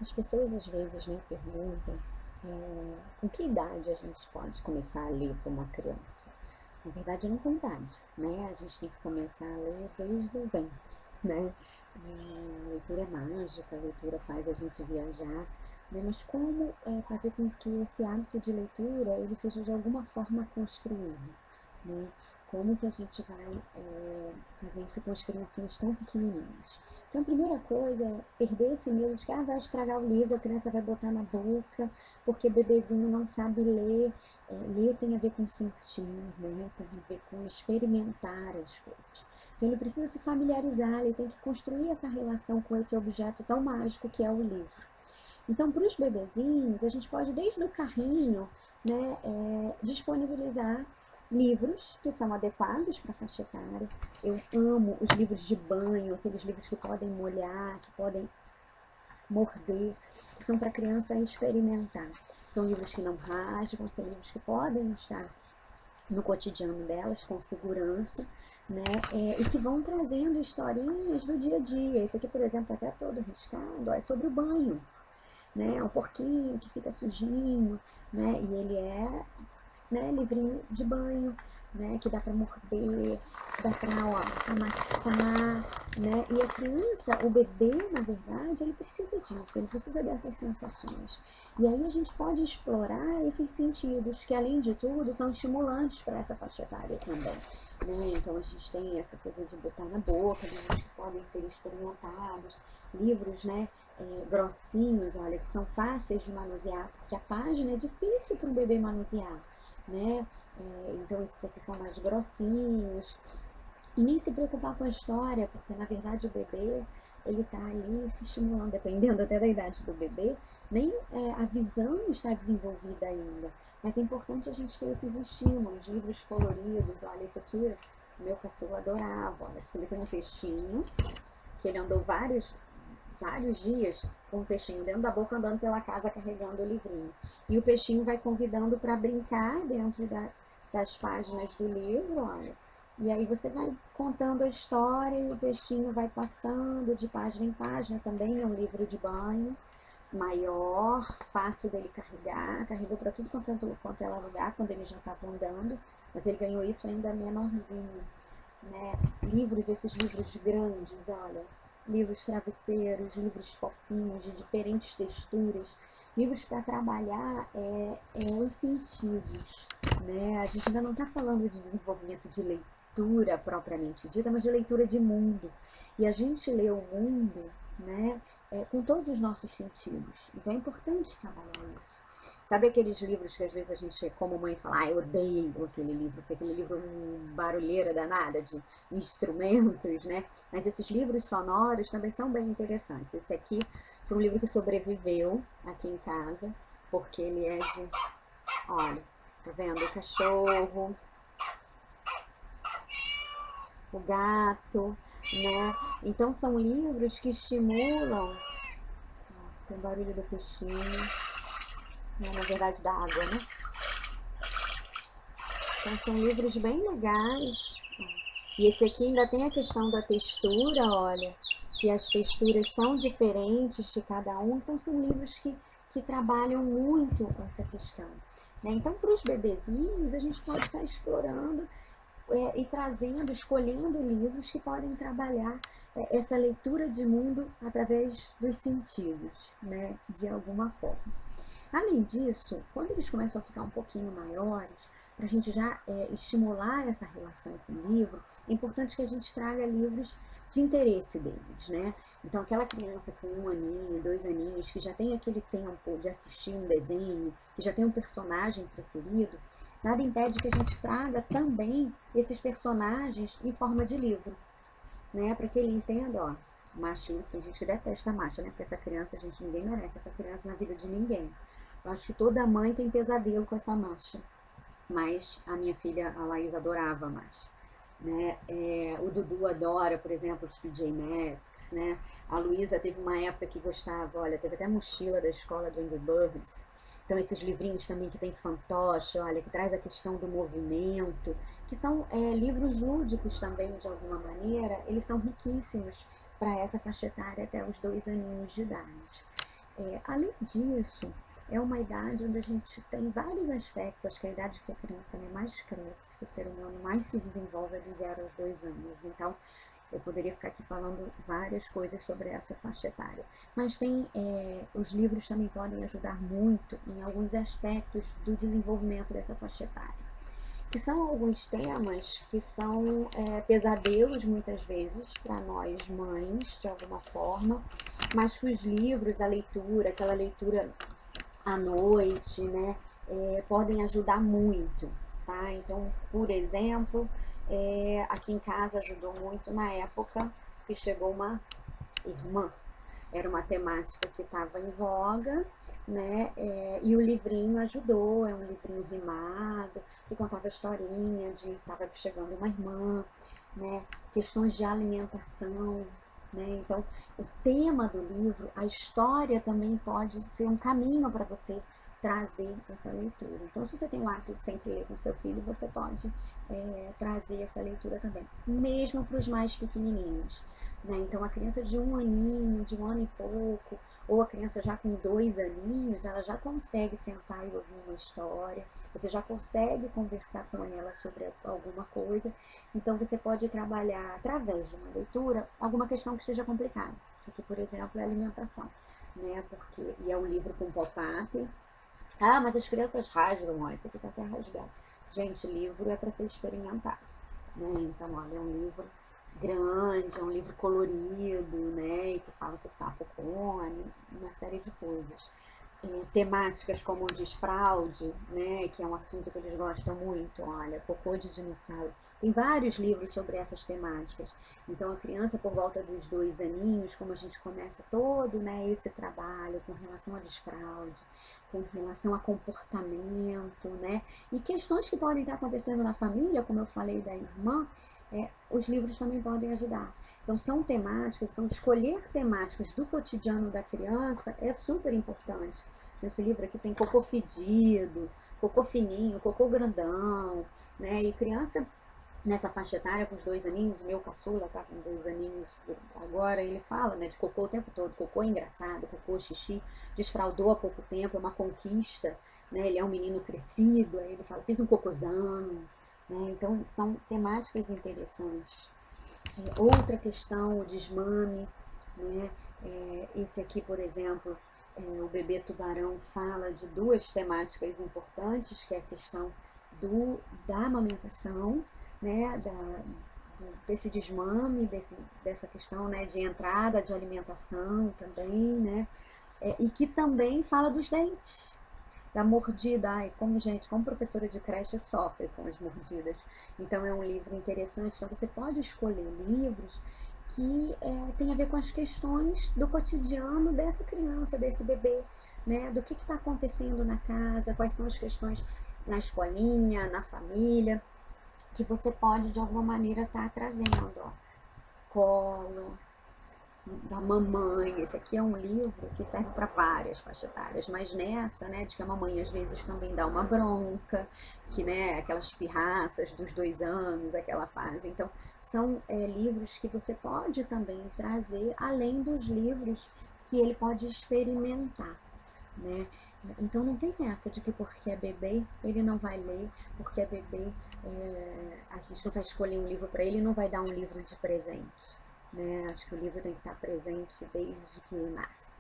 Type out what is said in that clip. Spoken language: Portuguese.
As pessoas às vezes, né, perguntam com que idade a gente pode começar a ler para uma criança. Na verdade, não tem idade, né? A gente tem que começar a ler desde o ventre, né? A leitura é mágica, a leitura faz a gente viajar, né? Mas como fazer com que esse hábito de leitura ele seja de alguma forma construído, né? Como que a gente vai fazer isso com as criancinhas tão pequenininhas? Então, a primeira coisa é perder esse medo de que vai estragar o livro, a criança vai botar na boca, porque bebezinho não sabe ler. Ler tem a ver com sentir, né? Tem a ver com experimentar as coisas. Então, ele precisa se familiarizar, ele tem que construir essa relação com esse objeto tão mágico que é o livro. Então, para os bebezinhos, a gente pode, desde o carrinho, né, disponibilizar livros que são adequados para a faixa etária. Eu amo os livros de banho, aqueles livros que podem molhar, que podem morder, que são para a criança experimentar. São livros que não rasgam, são livros que podem estar no cotidiano delas com segurança, né? E que vão trazendo historinhas do dia a dia. Esse aqui, por exemplo, até todo riscado, é sobre o banho, né? Um porquinho que fica sujinho, né? E ele é, né, livrinho de banho, né, que dá para morder, dá para amassar, né? E a criança, o bebê, na verdade, ele precisa disso, ele precisa dessas sensações. E aí a gente pode explorar esses sentidos, que além de tudo são estimulantes para essa faixa etária também. Né? Então a gente tem essa coisa de botar na boca, livros que podem ser experimentados, livros, né, grossinhos, olha, que são fáceis de manusear, porque a página é difícil para um bebê manusear, né? Então esses aqui são mais grossinhos. E nem se preocupar com a história, porque na verdade o bebê ele está ali se estimulando, dependendo até da idade do bebê, nem a visão está desenvolvida ainda. Mas é importante a gente ter esses estímulos, livros coloridos. Olha, esse aqui, meu caçula adorava. Olha, ele tem um peixinho, que ele andou vários dias com o peixinho dentro da boca, andando pela casa carregando o livrinho. E o peixinho vai convidando para brincar dentro das páginas do livro, olha. E aí você vai contando a história e o peixinho vai passando de página em página. Também é um livro de banho, maior, fácil dele carregar. Carregou para tudo quanto é lugar quando ele já estava andando. Mas ele ganhou isso ainda menorzinho, né? Esses livros grandes, olha, livros travesseiros, livros fofinhos, de diferentes texturas, livros para trabalhar os sentidos, né? A gente ainda não está falando de desenvolvimento de leitura propriamente dita, mas de leitura de mundo. E a gente lê o mundo, né, com todos os nossos sentidos. Então é importante trabalhar isso. Sabe aqueles livros que às vezes a gente, como mãe, fala, eu odeio aquele livro, porque aquele livro é um barulheira danada de instrumentos, né? Mas esses livros sonoros também são bem interessantes. Esse aqui foi um livro que sobreviveu aqui em casa, porque ele é de, olha, tá vendo? O cachorro, o gato, né? Então são livros que estimulam, tem o barulho do peixinho, né? Na verdade da água, né? Então são livros bem legais. E esse aqui ainda tem a questão da textura, olha, que as texturas são diferentes de cada um. Então são livros que trabalham muito essa questão. Né? Então para os bebezinhos a gente pode estar explorando e trazendo, escolhendo livros que podem trabalhar essa leitura de mundo através dos sentidos, né? De alguma forma. Além disso, quando eles começam a ficar um pouquinho maiores, para a gente já estimular essa relação com o livro, é importante que a gente traga livros de interesse deles, né? Então, aquela criança com 1 aninho, 2 aninhos, que já tem aquele tempo de assistir um desenho, que já tem um personagem preferido, nada impede que a gente traga também esses personagens em forma de livro, né? Para que ele entenda, ó, machinhos, tem gente que detesta a macha, né? Porque essa criança, gente, ninguém merece essa criança na vida de ninguém. Eu acho que toda mãe tem pesadelo com essa marcha. Mas a minha filha, a Laís, adorava a marcha. Né? O Dudu adora, por exemplo, os PJ Masks, né? A Luísa teve uma época que gostava, olha, teve até mochila da escola do Angry Birds. Então esses livrinhos também que tem fantoche, olha, que traz a questão do movimento, que são livros lúdicos também, de alguma maneira, eles são riquíssimos para essa faixa etária até os 2 aninhos de idade. Além disso, é uma idade onde a gente tem vários aspectos, acho que a idade que a criança, né, mais cresce, que o ser humano mais se desenvolve é de 0 aos 2 anos. Então, eu poderia ficar aqui falando várias coisas sobre essa faixa etária. Mas os livros também podem ajudar muito em alguns aspectos do desenvolvimento dessa faixa etária, que são alguns temas que são pesadelos muitas vezes para nós mães, de alguma forma, mas que os livros, a leitura, aquela leitura à noite, né, podem ajudar muito, tá? Então, por exemplo, aqui em casa ajudou muito na época que chegou uma irmã. Era uma temática que estava em voga, né? E o livrinho ajudou, é um livrinho rimado, que contava historinha de estava chegando uma irmã, né? Questões de alimentação, né? Então, o tema do livro, a história também pode ser um caminho para você trazer essa leitura. Então, se você tem o hábito de sempre ler com seu filho, você pode trazer essa leitura também, mesmo para os mais pequenininhos. Né? Então, a criança de 1 aninho, de 1 ano e pouco, ou a criança já com 2 aninhos, ela já consegue sentar e ouvir uma história, você já consegue conversar com ela sobre alguma coisa. Então, você pode trabalhar, através de uma leitura, alguma questão que seja complicada. Isso aqui, por exemplo, é a alimentação. Né? E é um livro com pop-up. Ah, mas as crianças rasgam, ó, esse aqui tá até rasgado. Gente, livro é para ser experimentado. Né? Então, olha, é um livro grande, é um livro colorido, né, e que fala que o sapo come, uma série de coisas. Temáticas como o desfraude, né, que é um assunto que eles gostam muito, olha, cocô de dinossauro. Tem vários livros sobre essas temáticas. Então, a criança, por volta dos 2 aninhos, como a gente começa todo, né, esse trabalho com relação a desfraude, com relação a comportamento, né, e questões que podem estar acontecendo na família, como eu falei da irmã, os livros também podem ajudar. Então, são temáticas, então escolher temáticas do cotidiano da criança é super importante. Nesse livro aqui tem cocô fedido, cocô fininho, cocô grandão, né? E criança nessa faixa etária, com os 2 aninhos, o meu caçula tá com 2 aninhos agora, ele fala, né, de cocô o tempo todo, cocô é engraçado, cocô xixi, desfraudou há pouco tempo, é uma conquista, né? Ele é um menino crescido, aí ele fala, fiz um cocôzão, né? Então, são temáticas interessantes. Outra questão, o desmame, né? Esse aqui, por exemplo, o bebê tubarão fala de duas temáticas importantes, que é a questão da amamentação, né? Desse desmame, dessa questão, né, de entrada de alimentação também, né? E que também fala dos dentes, da mordida. Ai, como professora de creche sofre com as mordidas. Então é um livro interessante. Então você pode escolher livros que tem a ver com as questões do cotidiano dessa criança, desse bebê, né? Do que está acontecendo na casa, quais são as questões na escolinha, na família, que você pode de alguma maneira estar trazendo, ó. Colo, da mamãe. Esse aqui é um livro que serve para várias faixas etárias, mas nessa, né, de que a mamãe às vezes também dá uma bronca, que, né, aquelas pirraças dos 2 anos, aquela fase. Então, são livros que você pode também trazer, além dos livros que ele pode experimentar, né? Então não tem essa de que porque é bebê ele não vai ler, porque é bebê a gente não vai escolher um livro para ele e não vai dar um livro de presente. Né? Acho que o livro tem que estar presente desde que nasce.